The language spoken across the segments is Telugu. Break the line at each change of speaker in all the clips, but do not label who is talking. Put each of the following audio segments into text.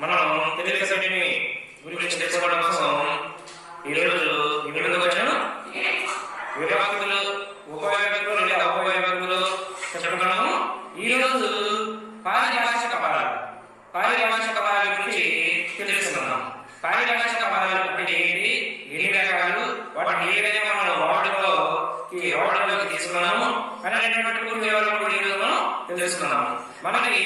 మనం తెలుగు సభ్యుని గురించి తెలుసుకోవడం కోసం ఈరోజు ముందుకు వచ్చాను. విభాగతులు, ఉపవిభాగతులు లేదా ఉపవిభాగతులు చెప్పుకున్నాము. ఈరోజు పారిభాషిక పదాల గురించి తెలుసుకున్నాం. పారిభాషిక పదాలు అంటే ఏంటి, ఎన్ని రకాలు, వాటిని ఏ విధంగా మనం వాడుకలోకి తీసుకున్నాము అనేటువంటి పూర్తి వివరాలు కూడా ఈరోజు మనం తెలుసుకున్నాము. మనకి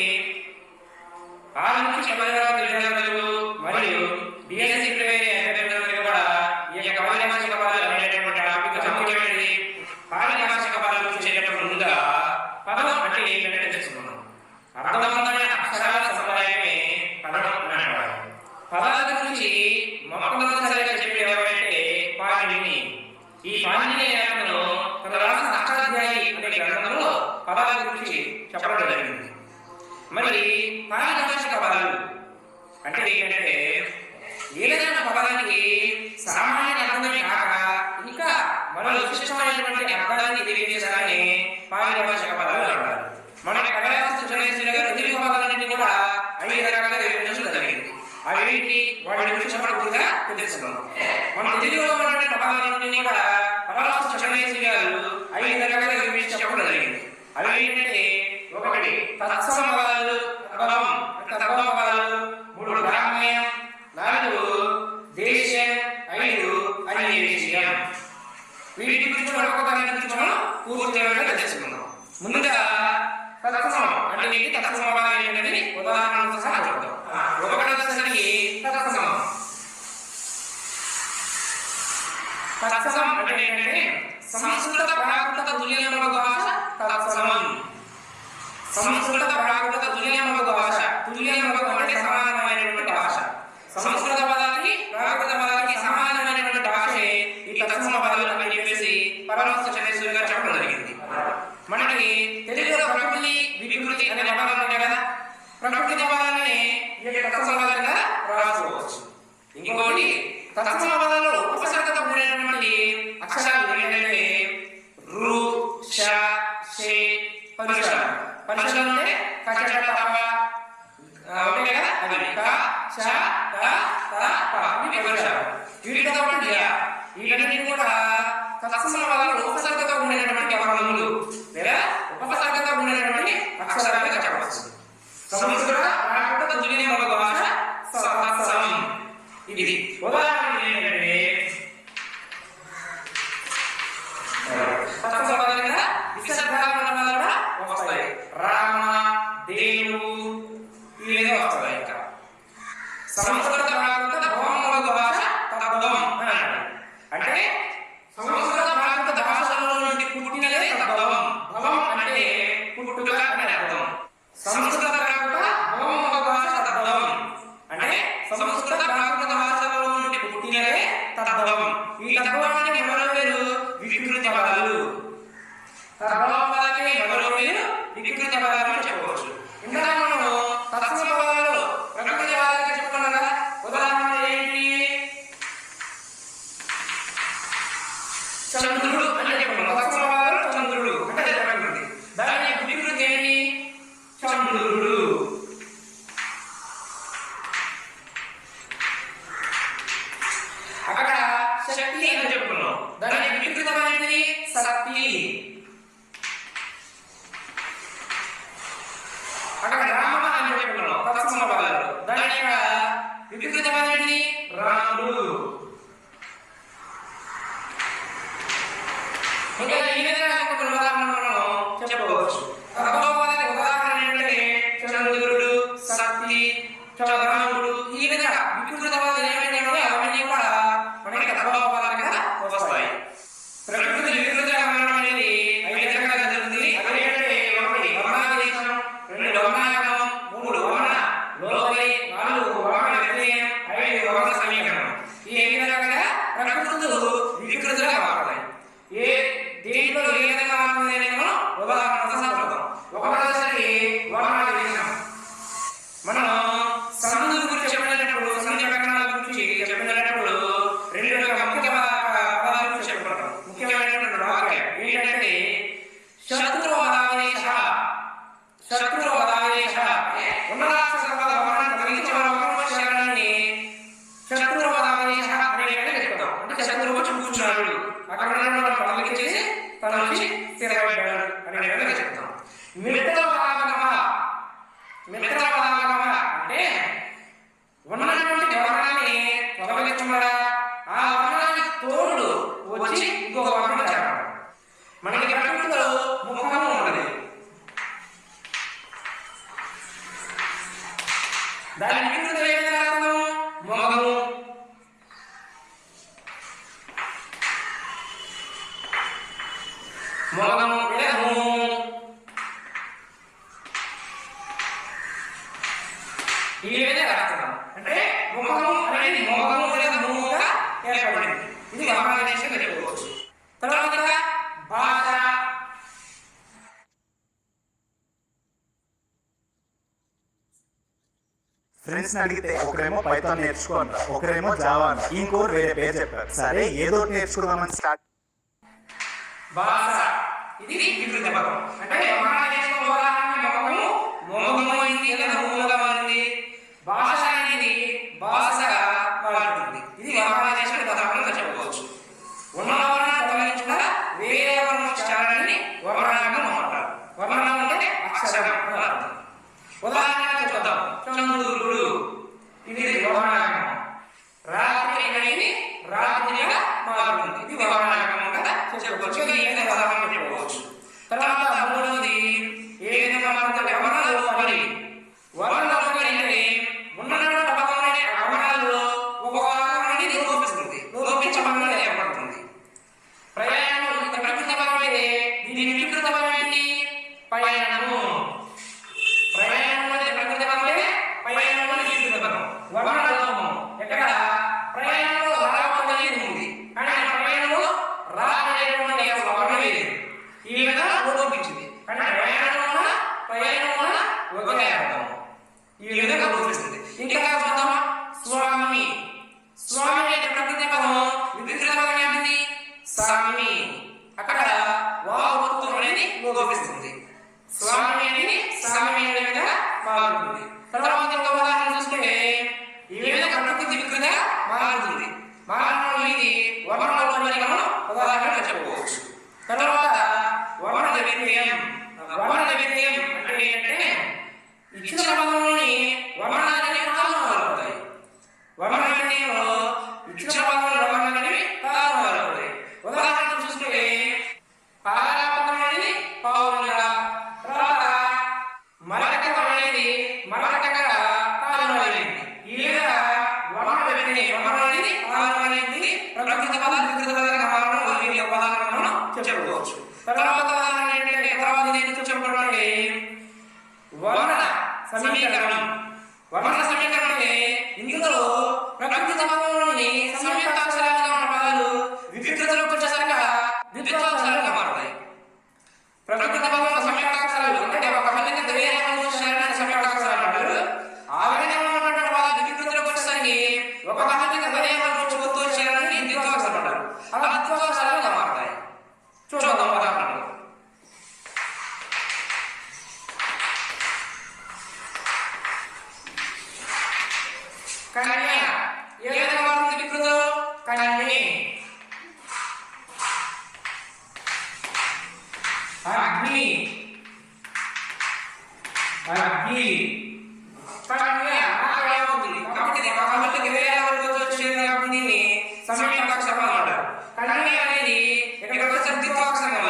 ఆధునిక విద్యార్థులు మరియు డిఎస్సి కూడా ఈ యొక్క పారిభాషిక పదాలు అనేటువంటి టాపిక్ ముఖ్యమైనది. పారిభాషిక పదాలు వచ్చేటప్పుడు ముందుగా పదం అంటే ఏంటంటే తెలుసుకున్నాం. అర్థవంతమైన అక్షరాల సముదాయమే పదం అంటారు. పదాల గురించి మొట్టమొదటిసారిగా చెప్పేది ఎవరంటే పాణిని. ఈ పాణిని యాత్రను తన రాసిన అష్టాధ్యాయి అనే గ్రంథంలో పదాల గురించి చెప్పడం జరిగింది. మరి పారిభాషిక పదాలు అంటే ఏంటంటే ఏదైనా పదానికి సామాన్య అర్థమే కాక ఇంకా మరో విశిష్టమైనటువంటి అర్థాన్ని తెలియజేయాలని పారిభాషిక పదాలు అంటారు. మన తెలుగు పదాలన్నింటినీ కూడా 5 రకాలుగా విభజించడం జరిగింది. అవేంటి, వాటి గురించి మనం కొద్దిగా తెలుసుకున్నాం. మన తెలుగులో ఉన్నటువంటి పదాలన్నింటినీ కూడా పరామర్శ చంద్రశేఖర్ గారు 5 రకాలుగా విభజించి చెప్పడం జరిగింది. అవి ఏంటంటే, 1 తత్సమ పదాలు, తద్భవ పదాలు, 3 గ్రామ్యం, 4 దేశం, 5 అన్యదేశీయం. వీటి గురించి ఒక్కొక్కదాని గురించి మనం పూర్తిగా తెలుసుకుందాం. ముందుగా తత్సమం అంటే ఏంటి, తత్సమ పదాలు ఏంటని ఉదాహరణతో సహా చూద్దాం. 1వ తత్సమం. తత్సమం అంటే ఏంటంటే సంస్కృత ప్రాకృత తుల్యమగు భాష తత్సమం. సంస్కృత ప్రాకృత తుల్యమగు భాష. తుల్యమగు అంటే సమానమైనటువంటి భాష. సంస్కృత పదానికి ప్రాకృత పదానికి సమానమైనటువంటి భాషే ఈ తత్సమ పదాలు అని చెప్పేసి పరమహంస చంద్రశేఖర్ గారు చెప్పడం జరిగింది. మనకి తెలుగులో ప్రకృతి, వికృతి అనే పదాలు ఉన్నాయి కదా. ప్రకృతి పదాలని తత్సమ పదాలుగా రాసుకోవచ్చు. ఇంకోటి తత్సమ పదాలు ఉపసర్గతో కూడినటువంటి అక్షరాలు ఏంటంటే రు, ష, షే, పరుషాలు. పరుషాలు అంటే కచ, తప ఉంటాయి కదా, అవి క, చ, త, త, ప, ఇవి పరుషాలు. వీటితో పాటు య. వీటన్నిటిని కూడా తత్సమ పదాలు ఉపసర్గతో ఉండేటటువంటి పదములు లేదా ఉపసర్గతో ఉండేటటువంటి అక్షరాలుగా చెప్పవచ్చు. సంస్కృత ప్రాకృత తుల్యమగు భాష తత్సమం. ఇది ఉదాహరణ ఏంటంటే తత్సమ పదాలుగా విశేషాలు కూడా వస్తాయి. రామ, దేవుడు ఈ విధంగా వస్తాయి. ఇంకా సంస్కృత ప్రాకృత భవమగు భాష తద్భవం అని అంటారు. అంటే సంస్కృత ప్రాకృత భాషలో నుండి పుట్టినదే తద్భవం. భవం అంటే పుట్టుక అని అర్థం. సంస్కృత ప్రాకృత భవమగు భాష తద్భవం అంటే సంస్కృత ప్రాకృత భాషలో నుండి పుట్టినదే తద్భవం. ఈ తద్భవానికి మరో పేరు వికృతి పదాలు. తద్భవ పదానికి మరో పేరు వికృతి పదాలు చెప్పవచ్చు. ఇంకా మనం తత్సమ పదాలు ప్రకృతి పదాలుగా చెప్పుకున్నాం కదా. ఉదాహరణ ఏంటి, చంద్రుడు అంటే చెప్పుకున్నాం. తత్సమ పదాలు చంద్రుడు అంటే ప్రకృతి. దాని వికృతి ఏంటి, చంద్రుడు. అక్కడ శక్తి అని చెప్పుకున్నాం. దాని వికృతమైనది శక్తి. అక్కడ రామ అని చెప్పుకున్నాం తత్సమ పదాలు. దాని యొక్క వికృతమైనది రాముడు. ఇంకా ఈ విధంగా ఉదాహరణ మనం చెప్పవచ్చు. ఉదాహరణ ఏంటంటే చంద్రుడు, శక్తి, రాముడు. ఈ విధంగా వికృత పదాలు ఏమైనా అవన్నీ కూడా మనకి తద్భవ పదాలుగా వస్తాయి. ప్రకృతి వికృతిగా ఉండడం అనేది 5 రకాలుగా జరుగుతుంది. అదేంటంటే 1 వర్ణాదేశం, 2 వర్ణాగమం, 3 వర్ణ లోపలి, 4 వర్ణ వ్యత్యయం, 5 వర్ణ సమీకరణం. ఈ 5 రకాలుగా ప్రకృతులు వికృతిగా మారుతాయి. దేంట్లో ఏ విధంగా మారుతుంది అనేది మనం ఉదాహరణ చూద్దాం. 1వ వర్ణాదేశం. మనం సంధుల గురించి చెప్పినప్పుడు సంధి వ్యాకరణాల గురించి దాని వికృతం ఏమైనా రాస్తాము మొగము, మొగము లేదా మోము. ఈ విధంగా రాస్తున్నాం. అంటే మొగము అనేది మొగము లేదా మోముగా ఏర్పడింది. ఇది వర్ణాదేశం పెట్టుకోవచ్చు. తర్వాత భాష.
ఫ్రెండ్స్ అడిగితే ఒకరేమో పైథాన్ నేర్చుకో అంటారు, ఒకరేమో జావా అంటారు, ఇంకోరు వేరే పేరు చెప్పారు. సరే ఏదో నేర్చుకుందామని స్టార్ట్.
భాష ఇది వికృత పదం. అంటే వర్ణాదేశం మొగము మొగము అయింది లేదా మోముగా మారింది. భాష అనేది భాషగా మారుతుంది. ఇది వర్ణాదేశం ఉదాహరణగా చెప్పుకోవచ్చు. ఉన్నవర్ణాన్ని తొలగించుగా వేరే వర్ణోచ్చారణని వర్ణాంగం అంటారు. వర్ణాంగం అంటే అక్షరం అని అర్థం. ఉదాహరణగా చూద్దాం. చంద్రుడు ఇది వర్ణాంగం. రాత్రి అనేది రాత్రిగా మారుతుంది. ఇది వర్ణాంగంగా చెప్పుకోవచ్చు. ఇది ఏదైనా ఉదాహరణ చెప్పుకోవచ్చు. తర్వాత మూడవది ఏ విధంగా మారుతుంది వర్ణలోపరి. వర్ణలోపరి అంటే ఉన్నటువంటి పదం వర్ణాలలో ఒక వర్ణం అనేది లోపిస్తుంది, లోపించబడిన ఏర్పడుతుంది. ప్రయాణం ఇది ప్రకృత పదం అయితే దీని వికృత పదం ఏంటి పయనము. ప్రయాణం అనేది ప్రకృత పదం అయితే పయనము అనేది వికృత పదం. వర్ణలోపం ఎక్కడ ప్రయాణంలో రావడం అనేది ఉంది కానీ ప్రయాణంలో రావనేటువంటి వర్ణం లేదు. ఈ విధంగా లోపించింది కానీ ప్రయాణంలో ఒకే అర్థం. ఈ విధంగా లోపిస్తుంది. ఇంకా చూద్దాం. స్వామి. స్వామి అంటే ప్రకృతి పదం, వికృత పదం ఏంటిది స్వామి. అక్కడ వావత్తు అనేది లోపిస్తుంది. స్వామి అనేది స్వామి అనే విధంగా మారుతుంది. తర్వాత ఇంకో ఉదాహరణ చూసుకుంటే ఈ విధంగా ప్రకృతి వికృత మారుతుంది. మారడం ఇది వర్ణలోపరి మనం ఉదాహరణగా చెప్పుకోవచ్చు. తర్వాత వర్ణ వ్యత్యయం. వర్ణ వ్యత్యయం అంటే ఏంటంటే ఇచ్చిన పదంలోని వర్ణాలనే కారణాలుతాయి. వర్ణ వ్యత్యయంలో ఇచ్చిన పదంలో వర్ణాలనే కారణాలుతాయి. ఉదాహరణ చూసుకుంటే పారాపదం అనేది పౌరుగా, తర్వాత మరకం అనేది మరకగా కారణమైంది. ఈ విధంగా వర్ణ వ్యత్యయం వర్ణం అనేది కారణమైంది. ప్రకృతి పదాలు వికృత పదాలుగా మారడం ఈ పదాలను మనం చెప్పుకోవచ్చు. తర్వాత ఏంటంటే తర్వాత నేను చెప్పాలంటే వర్ణ సమీకరణం. వర్ణ సమీకరణం అంటే ఇందులో ప్రకృతి పదంలోని సంయుక్తాక్షరాలుగా ఉన్న పదాలు వికృతిలోకి వచ్చేసరిగా ద్విత్వాక్షరాలుగా మారుతాయి. ప్రకృతి పదంలో సంయుక్తాక్షరాలు అంటే ఒక పదానికి వేరే సంయుక్తాక్షరాలు అంటారు. ఆ విధంగా ఉన్నటువంటి పదాలు వికృతిలోకి వచ్చేసరికి ఒక పదానికి వేరే వచ్చారని ద్విత్వాక్షరాలు అంటారు. అలా ద్విత్వాక్షరాలుగా మారుతాయి. చూద్దాం ఉదాహరణలు. కన్య ఏ విధంగా మారుతుంది వికృతం కన్య. అగ్ని అగ్ని కన్య అవుతుంది. కాబట్టి కాబట్టి వేరే వచ్చే అగ్నిని సంయుక్తాక్షరం అంటారు. కన్య అనేది ఇక్కడ వచ్చే ద్విత్వాక్షరం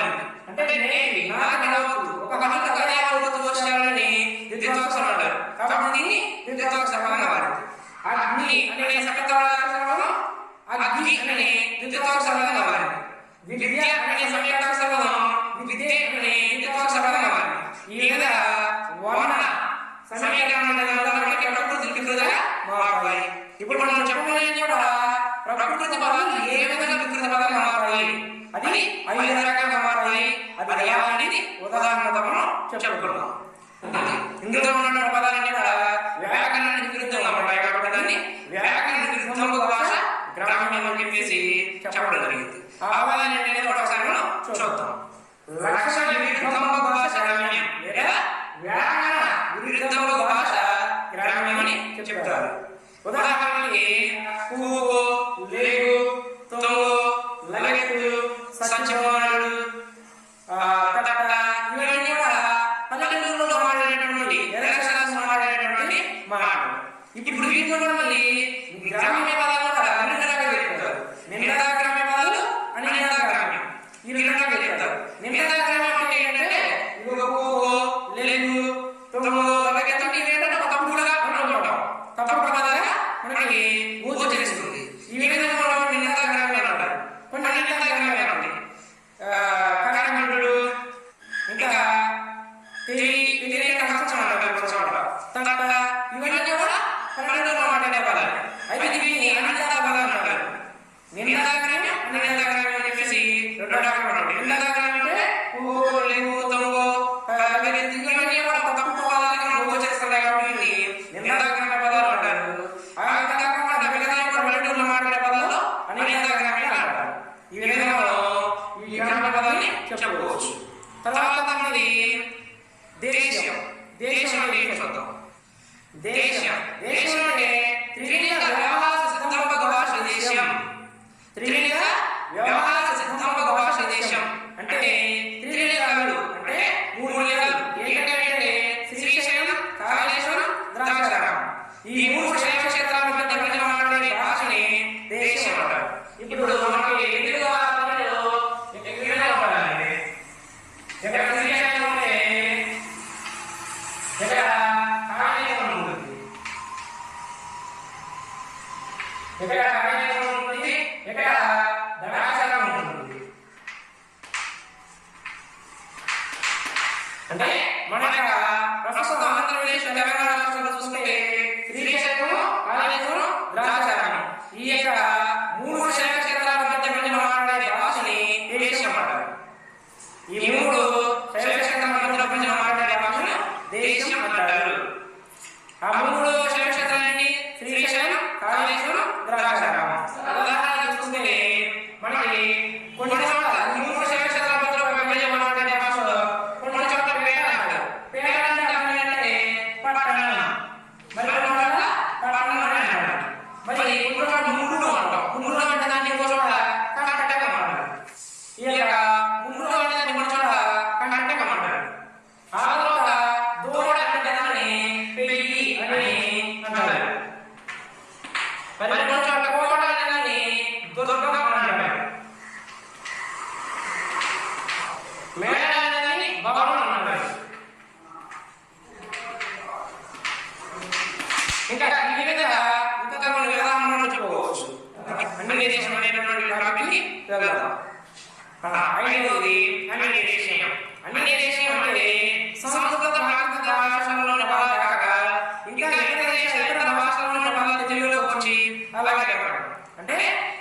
అంటే నేవి నాకు నవ్వుతుంది. ఒక పదానికి వేరే వచ్చారని ద్విత్వాక్షరం అంటారు. కాబట్టి దీన్ని ద్విత్వాక్షరంగా మారింది. అగ్ని అనే సంయుక్తాక్షరం అగ్ని అనే ద్విత్వాక్షరంగా మారింది. విద్య అనే సంయుక్తాక్షరం విద్య అనే ద్విత్వాక్షరంగా మారింది. ఈ విధంగా వర్ణ సమీకరణానికి ప్రకృతి వికృతంగా మారుతాయి. ఇప్పుడు మనం చెప్పబోయేది కూడా ప్రకృతి పదాలు ఏ విధంగా వికృత పదాలు మారుతాయి, అది 5 రకాలుగా మారుతాయి. అది ఎలాంటిది ఉదాహరణతో మనం చెప్పుకుందాం. ఇందులో ఉన్న పదాలన్నీ కూడా వ్యాకరణానికి విరుద్ధంగా ఉంటాయి కాబట్టి దాన్ని వ్యాకరణ విరుద్ధంగా భాష గ్రామ్యం అని చెప్పేసి చెప్పడం జరిగింది. ఆ పదాన్ని అనేది ఒకసారి మనం చూద్దాం. లక్షణ విరుద్ధంగా భాష గ్రామ్యం లేదా వ్యాకరణ విరుద్ధంగా భాష గ్రామ్యం అని చెప్తారు. ఉదాహరణకి పువ్వు, లేగు, తొంగు, లగెత్తు, సంచమానుడు, తట ఇవన్నీ కూడా పల్లెటూరులో మాట్లాడేటువంటి మాట్లాడేటువంటి మాటలు. ఇప్పుడు వీటిలో గ్రామీణ పదాలు కూడా అన్ని రకాలుగా చెప్తారు. నిండా గ్రామీణ పదాలు అని నిండా గ్రామీణ ఈ విధంగా చెప్తారు. నిండా గ్రామీణ అంటే ఏంటంటే పువ్వు, లేగు, తొంగు, లగెత్తు ఇవి ఏంటంటే ఒక తప్పుడుగా అంటుంటాం. అయితే దీన్ని అనిదాక పదాలు అంటారు. నిందాకనే అనిదాకనే అని చెప్పేసి రెండు రకాలు ఉంటాయి. నిందాకనే అంటే ఓ లేవు తమో ఇవన్నీ తప్పు పదాలని గోచరిస్తాయి కాబట్టి నిందాకనే పదాలు అంటారు. అది కాకుండా పల్లెటూరులో మాట్లాడే పదాలు అనిదాకనే అంటారు. ఈ విధంగా ఈ కన్నడ పదాన్ని చెప్పుకోవచ్చు. తర్వాత మనది దేశం. దేశం అంటే ఏంటి చూద్దాం. దేశం దేశం అంటే త్రిలింగ వ్యవహార సిద్ధాంత భాష దేశం. త్రిలింగ వ్యవహార సిద్ధాంత భాష దేశం అంటే త్రిలింగాలు అంటే మూడు లింగాలు ఏంటంటే శ్రీశైలం, కాళేశ్వరం, ద్రాక్షారామం. ఈ మూడు శైవ క్షేత్రాల మధ్య మాట్లాడే భాషని దేశం అంటారు. ఇప్పుడు మనకి ఎదురుగా ఎక్కడ శ్రీశైలం ఉంటే ఎక్కడ కాళేశ్వరం ఉంటుంది, ఎక్కడ కాళేశ్వరం ఉంటుంది, ఎక్కడ ద్రాక్షారామం ఉంటుంది. అంటే మన ప్రస్తుతం ఆంధ్రప్రదేశ్ తెలంగాణ రాష్ట్రంలో చూస్తే శ్రీశైలం, కాళేశ్వరం, ద్రాక్షారామం ఈ యొక్క మూడు శైవ క్షేత్రాల మధ్య మాట్లాడే భాషని దేశం అంటారు. ఈ మూడు శైవ క్షేత్రాల మధ్య మాట్లాడే భాషను దేశం అంటారు. ఆ మూడు శైవ క్షేత్రాలని శ్రీశైలం, కాళేశ్వరం, ద్రాక్షారామం. ఉదాహరణ చూసుకుంటే మనకి కొన్ని చోట్ల ఈ మూడు శైవ క్షేత్రాల మధ్య మాట్లాడే భాషలో కొన్ని చోట్ల పేట అంటారు. పేట అంటే అర్థం ఏంటంటే పట్టణం, మరి కొన్ని చోట్ల పట్టణం అని అంటారు. మరి కొన్ని చోట్ల ముందులో అంటాం. ముందులో అంటే దాన్ని ఇంకో చోట కర్ణాటక అంటారు. ఈ యొక్క ముందులో అంటే కొన్ని చోట కర్ణాటక అంటారు. ఆ తర్వాత దూడ అంటే దాన్ని పెయ్యి అని అంటారు. మరి కొన్ని చోట్ల కోట అంటే దాన్ని దుర్గం అంటారు. మేడ అంటే దాన్ని భవనం అంటారు. ఇంకా ఈ విధంగా ఇంకా కొన్ని ఉదాహరణలు చెప్పుకోవచ్చు. అన్ని దేశం అనేటువంటి టాపిక్ని వెళ్దాం. ఐదవది అన్ని దేశం. అన్ని దేశం అంటే సంస్కృత ప్రాకృత భాషల్లో ఉన్న పదాలు కాక ఇంకా ఇతర భాషల్లో ఉన్న పదాలు తెలుగులోకి వచ్చి అలాగే చెప్పడం. అంటే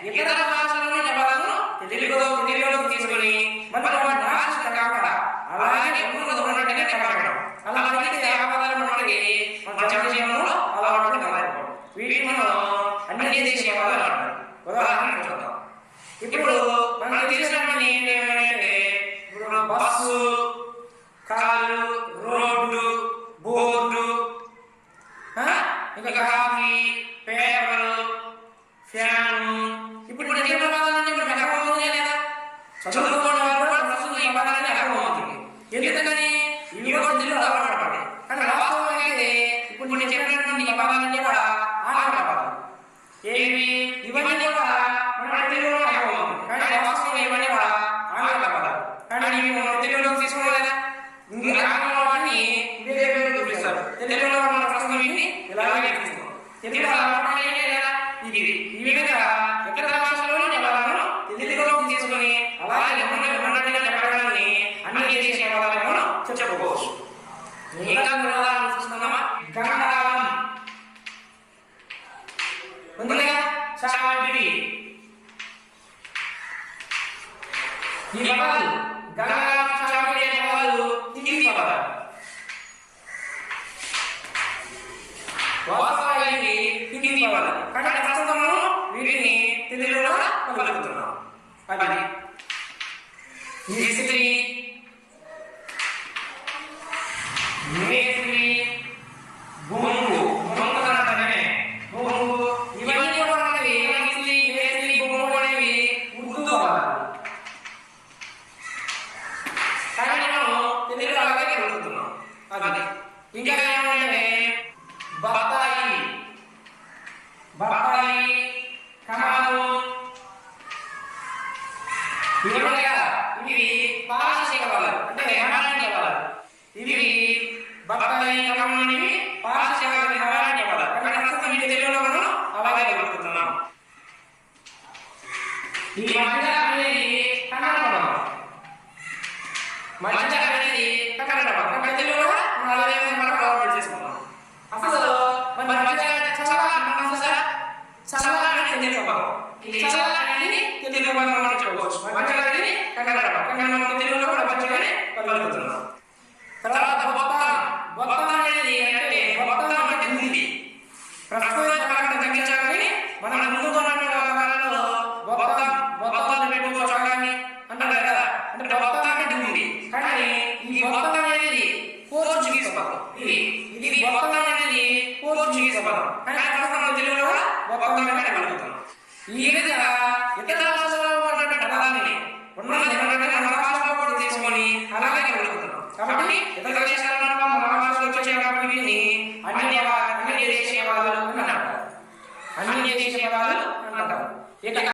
ఇతర భాషల్లో ఉన్న పదాలను తెలుగులోకి తీసుకొని మన భాష కాకుండా అలాగే ఉన్నట్టుగానే చెప్పడం. అలా అయితే ఆ పదాలు మనకి మన జనజీవనంలో అలవాటు కాదు. వీటిని మనం అన్ని దేశీయ పదాలు అంటారు. ఉదాహరణ చూద్దాం. ఇప్పుడు మనకు తెలిసినటువంటి ఏంటంటే ఇప్పుడు బస్సు, కారు, రోడ్డు, బోర్డు, ఇంకా కాఫీ, పేపర్, ఫ్యాన్. ఇప్పుడు నేను పదాలన్నీ మీకు అర్థమవుతుంది లేదా? చదువుకున్న వాళ్ళు కూడా ప్రస్తుతం ఈ పదాలన్నీ అర్థమవుతుంది. ఎందుకని ఇవి కూడా తెలుగు అలవాటు. కానీ వాస్తవం అయితే ఇప్పుడు నేను చెప్పినటువంటి ఈ పదాలన్నీ కూడా ఆంగ్ల పదాలు. ఏవి ఇవన్నీ కూడా మన తెలుగులో అర్థమవుతుంది. కానీ వాస్తవం ఇవన్నీ కూడా ఆంగ్ల పదాలు. కానీ ఇవి మనం తెలుగులోకి తీసుకోలేదా? ఆంగ్ల వాటిని వేరే వేరే చూపిస్తారు. తెలుగులో మన ప్రస్తుతం వీటిని ఇలాగే తీసుకుంటాం. తెలుగులో అలవాటు లేదా ఇది. ఈ విధంగా ఇతర భాషలోని పదాలను తెలుగులోకి తీసుకొని అలాగే ఉన్నట్టుగా చెప్పడాన్ని అన్ని దేశీయ పదాలను చెప్పుకోవచ్చు. ఇంకా ఉదాహరణ చూస్తున్నామా? గంగాళం ఉందిగా, చావిడి. ఈ పదాలు గంగాళం, చావిడి అనే పదాలు హిందీ పదాలు. వాస్తవానికి హిందీ పదాలు. కానీ ప్రస్తుతం వీటిని తెలుగులో పలుకుతున్నాం. అది ఇస్త్రీ, మేస్త్రి, బొంగు, బొంగు అంటానే బొంగు. ఇవన్నీ కూడా మనకి ఇస్త్రీ, మేస్త్రి, బొంగు అనేవి ఉర్దూ పదాలు. కానీ మనం తెలుగులో అలాగే పలుకుతున్నాం. అది ఇంకా ఏమంటే బత్తాయి, బత్తాయి, కమాను. ఇవి పారశీక పదాలు, అంటే మరాఠీ పదాలు. ఇవి బత్తాయి, కమాను పారశీక మరాఠీ పదాలు. కానీ ప్రస్తుతం ఈ తెలుగులో మనం అలాగే పలుకుతున్నాం. ఈ మధ్య అనేది కన్నడ పదం. మధ్య అనేది కన్నడ పదం. కానీ తెలుగులో మనం అలాగే మనం అలవాటు చేసుకున్నాం. అసలు మన మధ్య చాలా చల్లని తెలుగు పదం చెప్పుకోవచ్చు. మంచిగానే కన్నడ కన్నడ తెలుగులో కూడా మంచిగానే పలుకుతున్నాం. తర్వాత బొత్తం అనేది అంటే బొత్తం అంటే ఉంది. ప్రస్తుత కాలం తగ్గించాలని మన ముందు కాలంలో బొత్తాలు పెట్టుకోవచ్చు కానీ అంటారు కదా. అంటే బొత్తం అంటే ఉంది. కానీ ఈ బొత్తం అనేది పోర్చుగీస్ పదం. ఇది బొత్తం అనేది పోర్చుగీస్ పదం. కానీ ప్రస్తుతం తెలుగులో కూడా బొత్తం అంటే పలుకుతున్నాం. ఈ విధంగా ఇతర భాషలో ఉన్నటువంటి పదాలని మన భాషలో కూడా తీసుకొని అలాగే పలుకుతున్నాం. కాబట్టి ఇతర దేశాలలో మన భాషలో వచ్చే కాబట్టి అన్ని దేశీయ పదాలు అంటారు. అన్ని దేశీయ పదాలు అంటారు. ఇక